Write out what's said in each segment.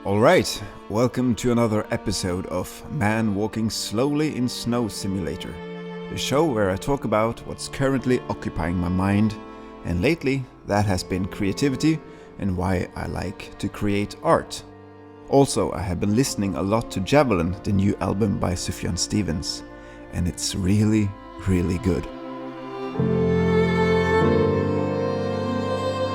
Alright, welcome to another episode of Man Walking Slowly in Snow Simulator, the show where I talk about what's currently occupying my mind, and lately that has been creativity and why I like to create art. Also, I have been listening a lot to Javelin, the new album by Sufjan Stevens, and it's really, really good.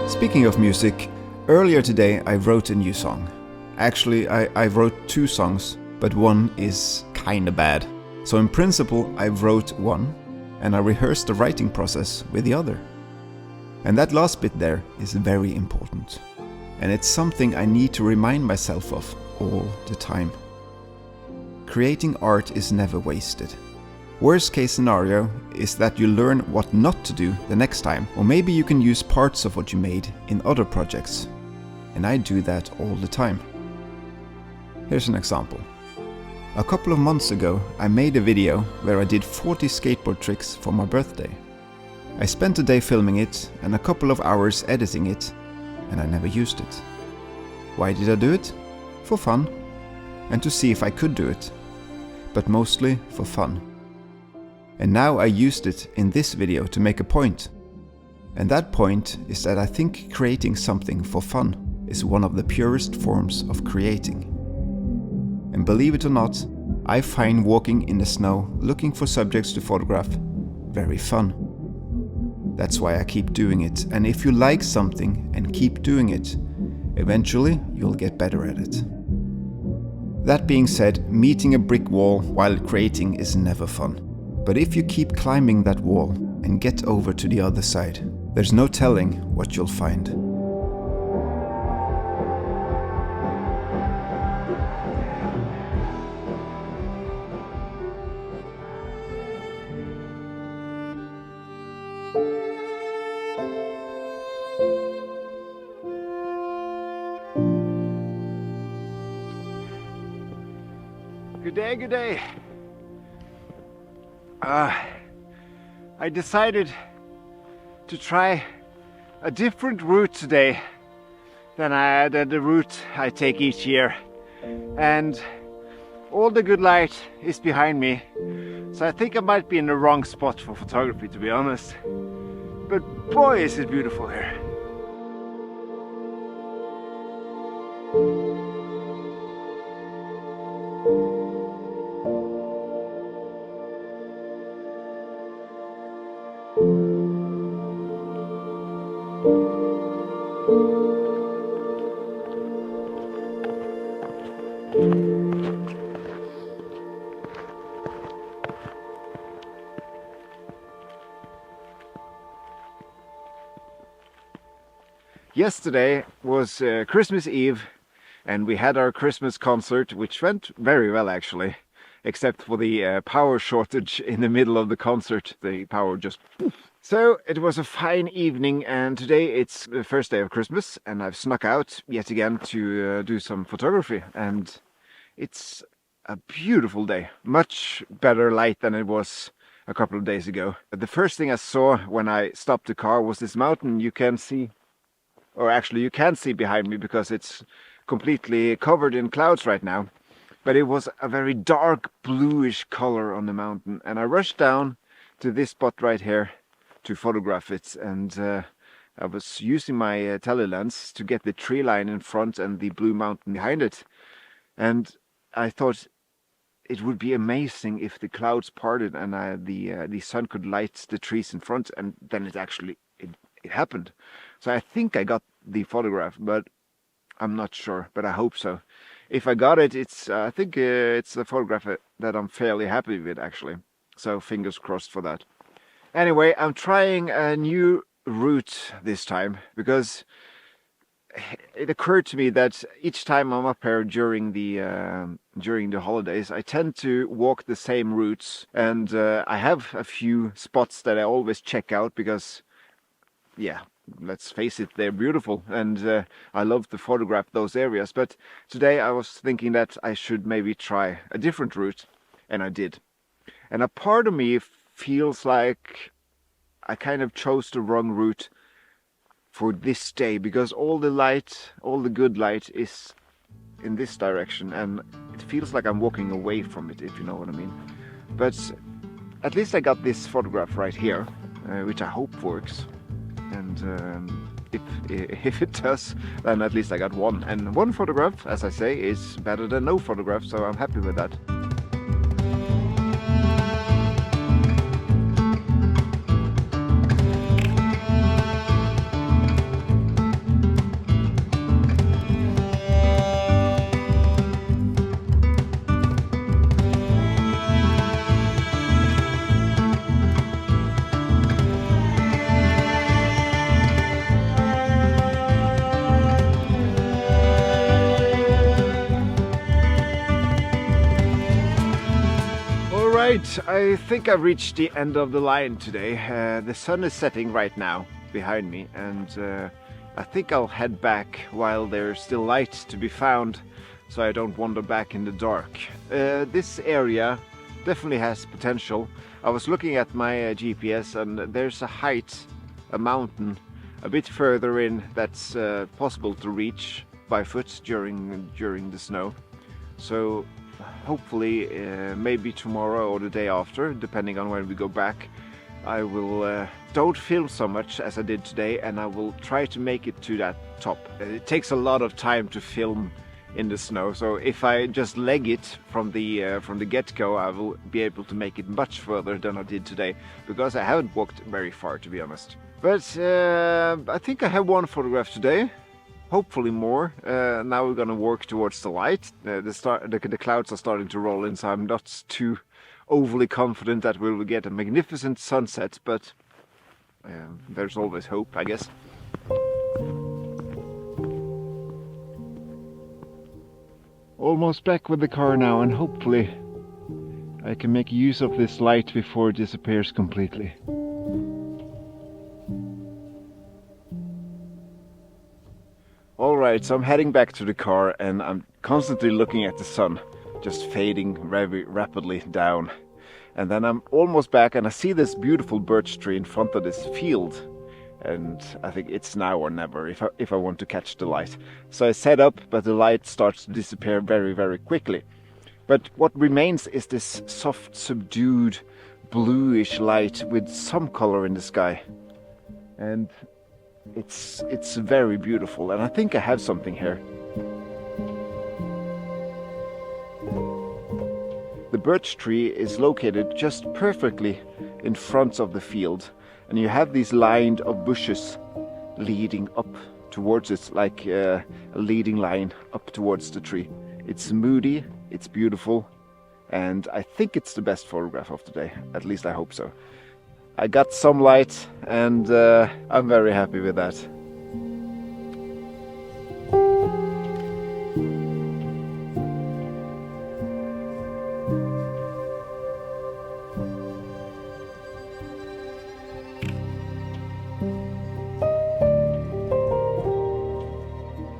Speaking of music, earlier today I wrote a new song. Actually, I wrote two songs, but one is kinda bad. So in principle, I wrote one, and I rehearsed the writing process with the other. And that last bit there is very important. And it's something I need to remind myself of all the time. Creating art is never wasted. Worst case scenario is that you learn what not to do the next time, or maybe you can use parts of what you made in other projects. And I do that all the time. Here's an example. A couple of months ago, I made a video where I did 40 skateboard tricks for my birthday. I spent a day filming it and a couple of hours editing it, and I never used it. Why did I do it? For fun, and to see if I could do it, but mostly for fun. And now I used it in this video to make a point. And that point is that I think creating something for fun is one of the purest forms of creating. And believe it or not, I find walking in the snow looking for subjects to photograph very fun. That's why I keep doing it, and if you like something and keep doing it, eventually you'll get better at it. That being said, meeting a brick wall while creating is never fun. But if you keep climbing that wall and get over to the other side, there's no telling what you'll find. Good day. I decided to try a different route today than the route I take each year. And all the good light is behind me. So I think I might be in the wrong spot for photography, to be honest. But boy, is it beautiful here. Yesterday was Christmas Eve, and we had our Christmas concert, which went very well actually, except for the power shortage in the middle of the concert. The power just poof. So it was a fine evening, and today it's the first day of Christmas, and I've snuck out yet again to do some photography, and it's a beautiful day. Much better light than it was a couple of days ago. The first thing I saw when I stopped the car was this mountain you can see. Or actually you can't see behind me because it's completely covered in clouds right now. But it was a very dark bluish color on the mountain, and I rushed down to this spot right here to photograph it, and I was using my telelens to get the tree line in front and the blue mountain behind it. And I thought it would be amazing if the clouds parted and the sun could light the trees in front, and then it happened. So I think I got the photograph, but I'm not sure, but I hope so. If I got it, I think it's a photograph that I'm fairly happy with actually. So fingers crossed for that. Anyway, I'm trying a new route this time because it occurred to me that each time I'm up here during the holidays, I tend to walk the same routes, and I have a few spots that I always check out because, yeah, let's face it, they're beautiful, and I love to photograph those areas. But today I was thinking that I should maybe try a different route, and I did. And a part of me feels like I kind of chose the wrong route for this day, because all the light, all the good light is in this direction, and it feels like I'm walking away from it, if you know what I mean. But at least I got this photograph right here, which I hope works. And if it does, then at least I got one. And one photograph, as I say, is better than no photograph, so I'm happy with that. I think I've reached the end of the line today. The sun is setting right now behind me, and I think I'll head back while there's still light to be found, so I don't wander back in the dark. This area definitely has potential. I was looking at my GPS, and there's a height, a mountain, a bit further in that's possible to reach by foot during the snow. So hopefully maybe tomorrow or the day after, depending on when we go back, I will don't film so much as I did today, and I will try to make it to that top. It takes a lot of time to film in the snow, so if I just leg it from the get-go, I will be able to make it much further than I did today, because I haven't walked very far, to be honest. But I think I have one photograph today. Hopefully more. Now we're gonna work towards the light. The clouds are starting to roll in, so I'm not too overly confident that we will get a magnificent sunset, but there's always hope, I guess. Almost back with the car now, and hopefully I can make use of this light before it disappears completely. Alright, so I'm heading back to the car, and I'm constantly looking at the sun, just fading very rapidly down. And then I'm almost back, and I see this beautiful birch tree in front of this field. And I think it's now or never if I want to catch the light. So I set up, but the light starts to disappear very quickly. But what remains is this soft, subdued, bluish light with some color in the sky. And it's very beautiful, and I think I have something here. The birch tree is located just perfectly in front of the field, and you have these lined of bushes leading up towards it, like a leading line up towards the tree. It's moody, it's beautiful, and I think it's the best photograph of the day. At least I hope so. I got some light, and I'm very happy with that.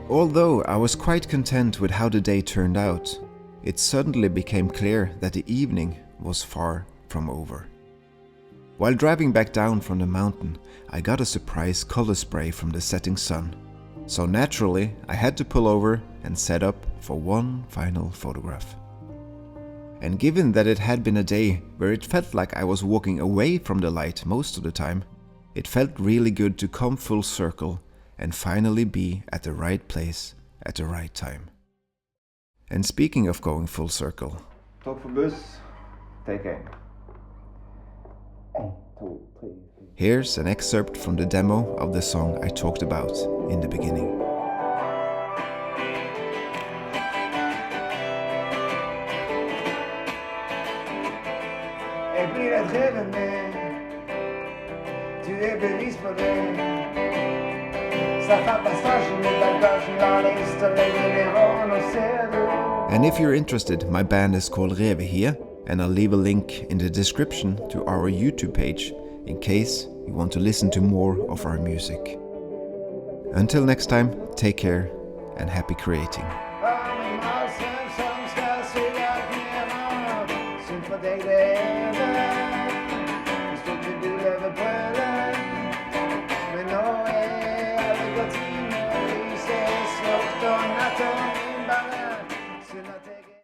Although I was quite content with how the day turned out, it suddenly became clear that the evening was far from over. While driving back down from the mountain, I got a surprise color spray from the setting sun. So naturally, I had to pull over and set up for one final photograph. And given that it had been a day where it felt like I was walking away from the light most of the time, it felt really good to come full circle and finally be at the right place at the right time. And speaking of going full circle, Takk for buss. Take aim. Here's an excerpt from the demo of the song I talked about in the beginning. Jeg blir drevet med, du bevis på det. And if you're interested, my band is called Revehiet, and I'll leave a link in the description to our YouTube page in case you want to listen to more of our music. Until next time, take care and happy creating. Don't